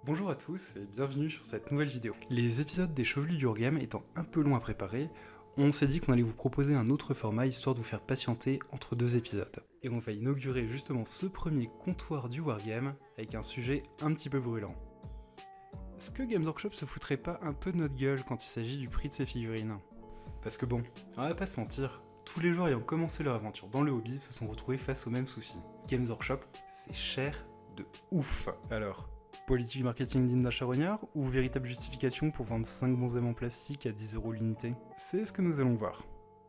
Bonjour à tous et bienvenue sur cette nouvelle vidéo. Les épisodes des Chevelus du Wargame étant un peu longs à préparer, on s'est dit qu'on allait vous proposer un autre format histoire de vous faire patienter entre deux épisodes. Et on va inaugurer justement ce premier comptoir du Wargame avec un sujet un petit peu brûlant. Est-ce que Games Workshop se foutrait pas un peu de notre gueule quand il s'agit du prix de ses figurines? Parce que bon, on va pas se mentir, tous les joueurs ayant commencé leur aventure dans le hobby se sont retrouvés face aux mêmes soucis. Games Workshop, c'est cher de ouf. Alors, politique marketing digne d'un charognard ou véritable justification pour vendre 5 bons aimants plastiques à 10€ l'unité? C'est ce que nous allons voir.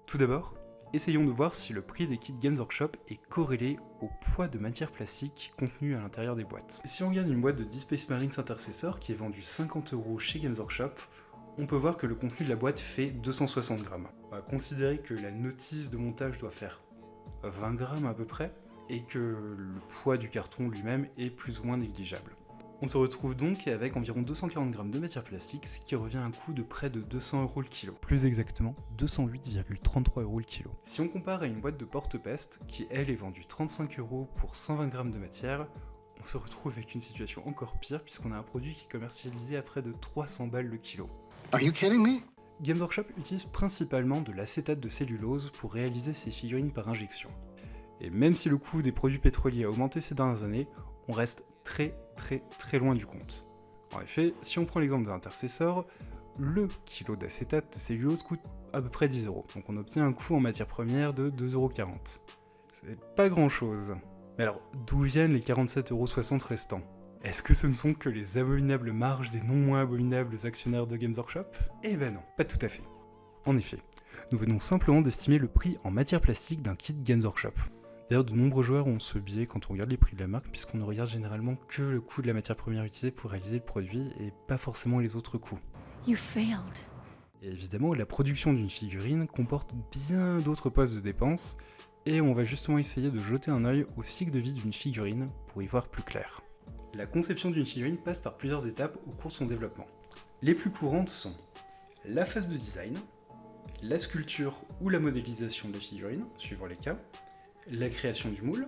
Tout d'abord, essayons de voir si le prix des kits Games Workshop est corrélé au poids de matière plastique contenue à l'intérieur des boîtes. Et si on regarde une boîte de 10 Space Marines Intercessor qui est vendue 50€ chez Games Workshop, on peut voir que le contenu de la boîte fait 260 grammes. On va considérer que la notice de montage doit faire 20 grammes à peu près, et que le poids du carton lui-même est plus ou moins négligeable. On se retrouve donc avec environ 240 grammes de matière plastique, ce qui revient à un coût de près de 200€ le kilo. Plus exactement, 208,33€ le kilo. Si on compare à une boîte de porte-peste, qui elle est vendue 35€ pour 120 grammes de matière, on se retrouve avec une situation encore pire puisqu'on a un produit qui est commercialisé à près de 300 balles le kilo. Are you kidding me? Games Workshop utilise principalement de l'acétate de cellulose pour réaliser ses figurines par injection. Et même si le coût des produits pétroliers a augmenté ces dernières années, on reste très loin du compte. En effet, si on prend l'exemple d'un intercessor, le kilo d'acétate de cellulose coûte à peu près 10€, donc on obtient un coût en matière première de 2,40€. C'est pas grand chose. Mais alors, d'où viennent les 47,60€ restants? Est-ce que ce ne sont que les abominables marges des non moins abominables actionnaires de Games Workshop? Eh ben non, pas tout à fait. En effet, nous venons simplement d'estimer le prix en matière plastique d'un kit Games Workshop. D'ailleurs, de nombreux joueurs ont ce biais quand on regarde les prix de la marque, puisqu'on ne regarde généralement que le coût de la matière première utilisée pour réaliser le produit, et pas forcément les autres coûts. You failed. Et évidemment, la production d'une figurine comporte bien d'autres postes de dépenses, et on va justement essayer de jeter un œil au cycle de vie d'une figurine pour y voir plus clair. La conception d'une figurine passe par plusieurs étapes au cours de son développement. Les plus courantes sont la phase de design, la sculpture ou la modélisation de la figurine, suivant les cas, la création du moule,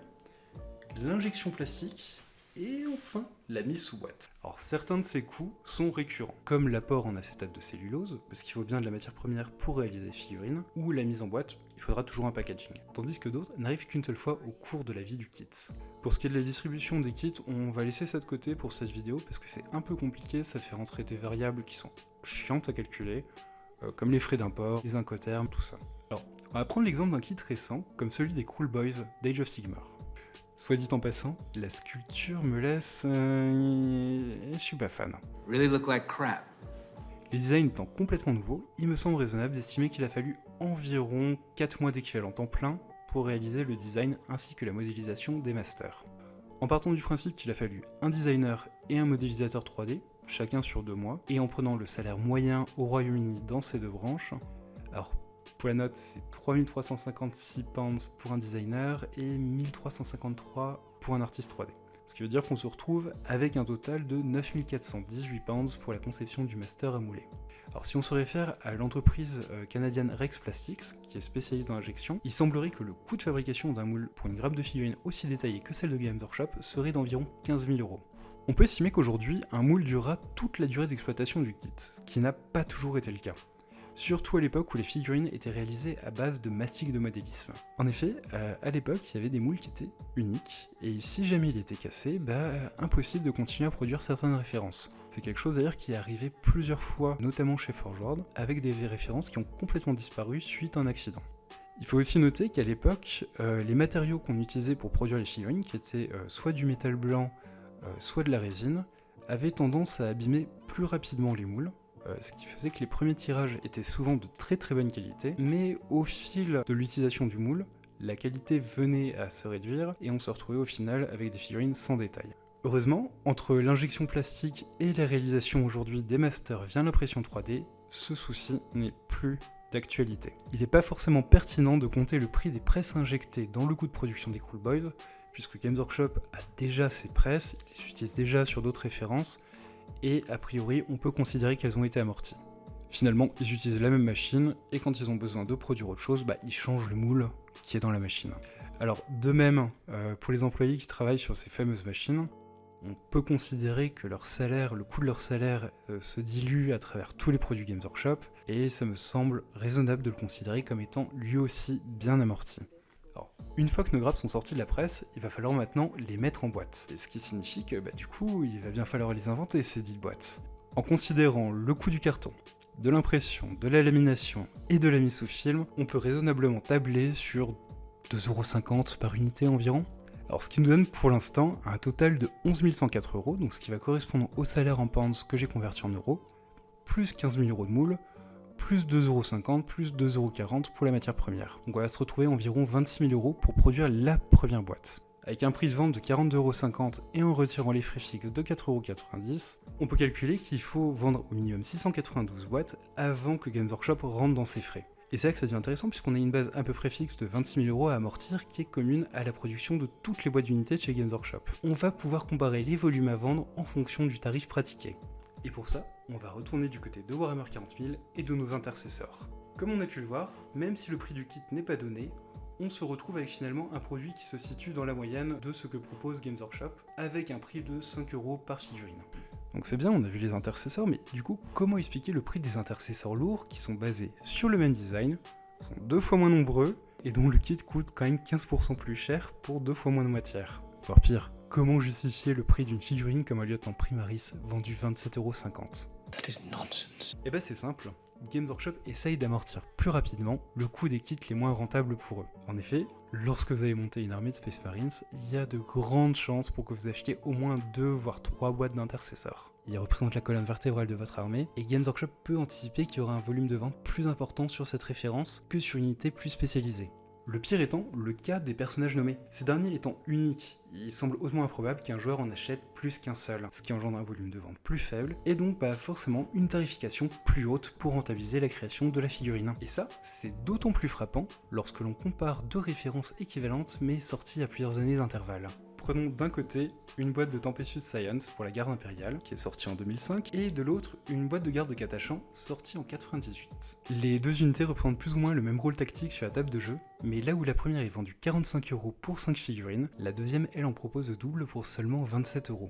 l'injection plastique, et enfin la mise sous boîte. Alors certains de ces coûts sont récurrents, comme l'apport en acétate de cellulose, parce qu'il faut bien de la matière première pour réaliser les figurines, ou la mise en boîte, il faudra toujours un packaging. Tandis que d'autres n'arrivent qu'une seule fois au cours de la vie du kit. Pour ce qui est de la distribution des kits, on va laisser ça de côté pour cette vidéo, parce que c'est un peu compliqué, ça fait rentrer des variables qui sont chiantes à calculer, comme les frais d'import, les incoterms, tout ça. Alors, on va prendre l'exemple d'un kit récent, comme celui des Cruel Boys d'Age of Sigmar. Soit dit en passant, la sculpture me laisse... je suis pas fan. Really look like crap. Les designs étant complètement nouveaux, il me semble raisonnable d'estimer qu'il a fallu environ 4 mois d'équivalent temps plein pour réaliser le design ainsi que la modélisation des masters. En partant du principe qu'il a fallu un designer et un modélisateur 3D, chacun sur 2 mois, et en prenant le salaire moyen au Royaume-Uni dans ces deux branches, alors pour la note c'est 3356 pounds pour un designer et 1353 pour un artiste 3D. Ce qui veut dire qu'on se retrouve avec un total de 9418 pounds pour la conception du master à mouler. Alors si on se réfère à l'entreprise canadienne Rex Plastics, qui est spécialiste dans l'injection, il semblerait que le coût de fabrication d'un moule pour une grappe de figurine aussi détaillée que celle de Games Workshop serait d'environ 15 000€. On peut estimer qu'aujourd'hui, un moule durera toute la durée d'exploitation du kit, ce qui n'a pas toujours été le cas. Surtout à l'époque où les figurines étaient réalisées à base de mastic de modélisme. En effet, à l'époque, il y avait des moules qui étaient uniques, et si jamais il était cassé, impossible de continuer à produire certaines références. C'est quelque chose d'ailleurs qui est arrivé plusieurs fois, notamment chez Forge World, avec des références qui ont complètement disparu suite à un accident. Il faut aussi noter qu'à l'époque, les matériaux qu'on utilisait pour produire les figurines, qui étaient soit du métal blanc, soit de la résine, avaient tendance à abîmer plus rapidement les moules, ce qui faisait que les premiers tirages étaient souvent de très bonne qualité, mais au fil de l'utilisation du moule, la qualité venait à se réduire et on se retrouvait au final avec des figurines sans détail. Heureusement, entre l'injection plastique et la réalisation aujourd'hui des masters via l'impression 3D, ce souci n'est plus d'actualité. Il n'est pas forcément pertinent de compter le prix des presses injectées dans le coût de production des Cruel Boys, puisque Games Workshop a déjà ses presses, il les utilise déjà sur d'autres références, et a priori on peut considérer qu'elles ont été amorties. Finalement, ils utilisent la même machine, et quand ils ont besoin de produire autre chose, ils changent le moule qui est dans la machine. Alors de même, pour les employés qui travaillent sur ces fameuses machines, on peut considérer que leur salaire, le coût de leur salaire se dilue à travers tous les produits Games Workshop, et ça me semble raisonnable de le considérer comme étant lui aussi bien amorti. Alors, une fois que nos grappes sont sorties de la presse, il va falloir maintenant les mettre en boîte. Et ce qui signifie que du coup, il va bien falloir les inventer ces dites boîtes. En considérant le coût du carton, de l'impression, de la lamination et de la mise sous film, on peut raisonnablement tabler sur 2,50€ par unité environ. Alors ce qui nous donne pour l'instant un total de 11 104€, donc ce qui va correspondre au salaire en pounds que j'ai converti en euros, plus 15 000€ de moule, plus 2,50€, plus 2,40€ pour la matière première. Donc on va se retrouver environ 26 000€ pour produire la première boîte. Avec un prix de vente de 42,50€ et en retirant les frais fixes de 4,90€, on peut calculer qu'il faut vendre au minimum 692 boîtes avant que Games Workshop rentre dans ses frais. Et c'est là que ça devient intéressant puisqu'on a une base à peu près fixe de 26 000€ à amortir qui est commune à la production de toutes les boîtes d'unités de chez Games Workshop. On va pouvoir comparer les volumes à vendre en fonction du tarif pratiqué. Et pour ça, on va retourner du côté de Warhammer 40 000 et de nos intercesseurs. Comme on a pu le voir, même si le prix du kit n'est pas donné, on se retrouve avec finalement un produit qui se situe dans la moyenne de ce que propose Games Workshop, avec un prix de 5€ par figurine. Donc c'est bien, on a vu les intercesseurs, mais du coup, comment expliquer le prix des intercesseurs lourds qui sont basés sur le même design, sont 2 fois moins nombreux, et dont le kit coûte quand même 15% plus cher pour 2 fois moins de matière. Voire pire, comment justifier le prix d'une figurine comme un lieutenant Primaris vendu 27,50€? That is nonsense. Et c'est simple, Games Workshop essaye d'amortir plus rapidement le coût des kits les moins rentables pour eux. En effet, lorsque vous allez monter une armée de Space Marines, il y a de grandes chances pour que vous achetiez au moins 2 voire 3 boîtes d'intercesseurs. Ils représentent la colonne vertébrale de votre armée, et Games Workshop peut anticiper qu'il y aura un volume de vente plus important sur cette référence que sur une unité plus spécialisée. Le pire étant le cas des personnages nommés. Ces derniers étant uniques, il semble hautement improbable qu'un joueur en achète plus qu'un seul, ce qui engendre un volume de vente plus faible, et donc forcément une tarification plus haute pour rentabiliser la création de la figurine. Et ça, c'est d'autant plus frappant lorsque l'on compare 2 références équivalentes mais sorties à plusieurs années d'intervalle. Prenons d'un côté une boîte de Tempestious Science pour la garde impériale, qui est sortie en 2005, et de l'autre une boîte de garde de Catachan, sortie en 98. Les deux unités représentent plus ou moins le même rôle tactique sur la table de jeu, mais là où la première est vendue 45€ pour 5 figurines, la deuxième elle en propose le double pour seulement 27€.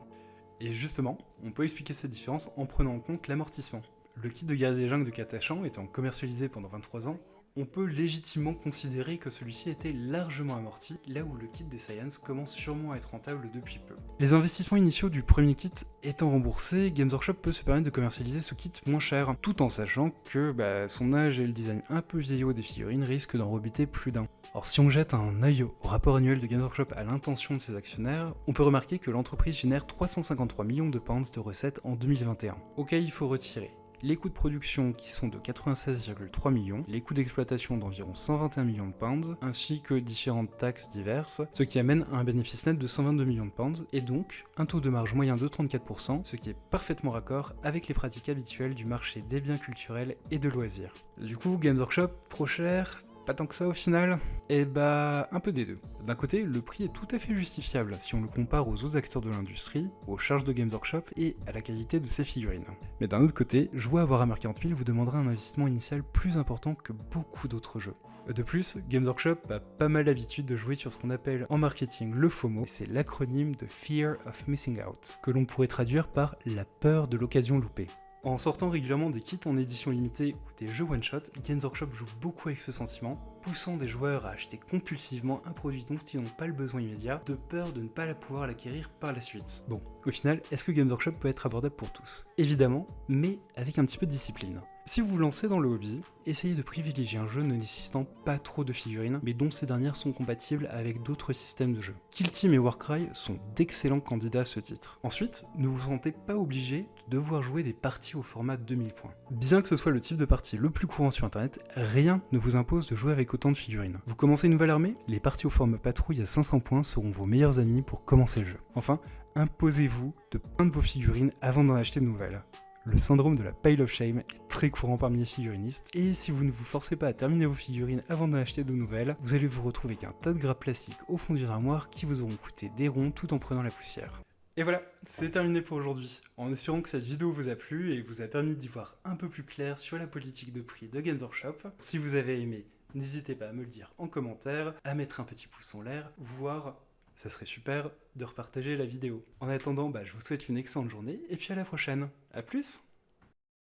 Et justement, on peut expliquer cette différence en prenant en compte l'amortissement. Le kit de guerre des jungles de Catachan étant commercialisé pendant 23 ans, on peut légitimement considérer que celui-ci était largement amorti, là où le kit des Science commence sûrement à être rentable depuis peu. Les investissements initiaux du premier kit étant remboursés, Games Workshop peut se permettre de commercialiser ce kit moins cher, tout en sachant que son âge et le design un peu vieillot des figurines risquent d'en rebuter plus d'un. Or si on jette un œil au rapport annuel de Games Workshop à l'intention de ses actionnaires, on peut remarquer que l'entreprise génère 353 millions de pounds de recettes en 2021, auquel il faut retirer les coûts de production qui sont de 96,3 millions, les coûts d'exploitation d'environ 121 millions de pounds, ainsi que différentes taxes diverses, ce qui amène à un bénéfice net de 122 millions de pounds, et donc un taux de marge moyen de 34%, ce qui est parfaitement raccord avec les pratiques habituelles du marché des biens culturels et de loisirs. Du coup, Games Workshop, trop cher ? Pas tant que ça au final? Un peu des deux. D'un côté, le prix est tout à fait justifiable si on le compare aux autres acteurs de l'industrie, aux charges de Games Workshop et à la qualité de ses figurines. Mais d'un autre côté, jouer à Warhammer 40 000 vous demandera un investissement initial plus important que beaucoup d'autres jeux. De plus, Games Workshop a pas mal l'habitude de jouer sur ce qu'on appelle en marketing le FOMO, c'est l'acronyme de Fear of Missing Out, que l'on pourrait traduire par la peur de l'occasion loupée. En sortant régulièrement des kits en édition limitée ou des jeux one-shot, Games Workshop joue beaucoup avec ce sentiment, poussant des joueurs à acheter compulsivement un produit dont ils n'ont pas le besoin immédiat, de peur de ne pas pouvoir l'acquérir par la suite. Bon, au final, est-ce que Games Workshop peut être abordable pour tous? Évidemment, mais avec un petit peu de discipline. Si vous vous lancez dans le hobby, essayez de privilégier un jeu ne nécessitant pas trop de figurines, mais dont ces dernières sont compatibles avec d'autres systèmes de jeu. Kill Team et Warcry sont d'excellents candidats à ce titre. Ensuite, ne vous sentez pas obligé de devoir jouer des parties au format 2000 points. Bien que ce soit le type de partie le plus courant sur internet, rien ne vous impose de jouer avec autant de figurines. Vous commencez une nouvelle armée? Les parties au format patrouille à 500 points seront vos meilleurs amis pour commencer le jeu. Enfin, imposez-vous de peindre vos figurines avant d'en acheter de nouvelles. Le syndrome de la pile of shame est très courant parmi les figurinistes, et si vous ne vous forcez pas à terminer vos figurines avant d'en acheter de nouvelles, vous allez vous retrouver avec un tas de grappes plastiques au fond d'une armoire qui vous auront coûté des ronds tout en prenant la poussière. Et voilà, c'est terminé pour aujourd'hui, en espérant que cette vidéo vous a plu et vous a permis d'y voir un peu plus clair sur la politique de prix de Games Workshop. Si vous avez aimé, n'hésitez pas à me le dire en commentaire, à mettre un petit pouce en l'air, voire, ça serait super, de repartager la vidéo. En attendant, je vous souhaite une excellente journée et puis à la prochaine. A plus!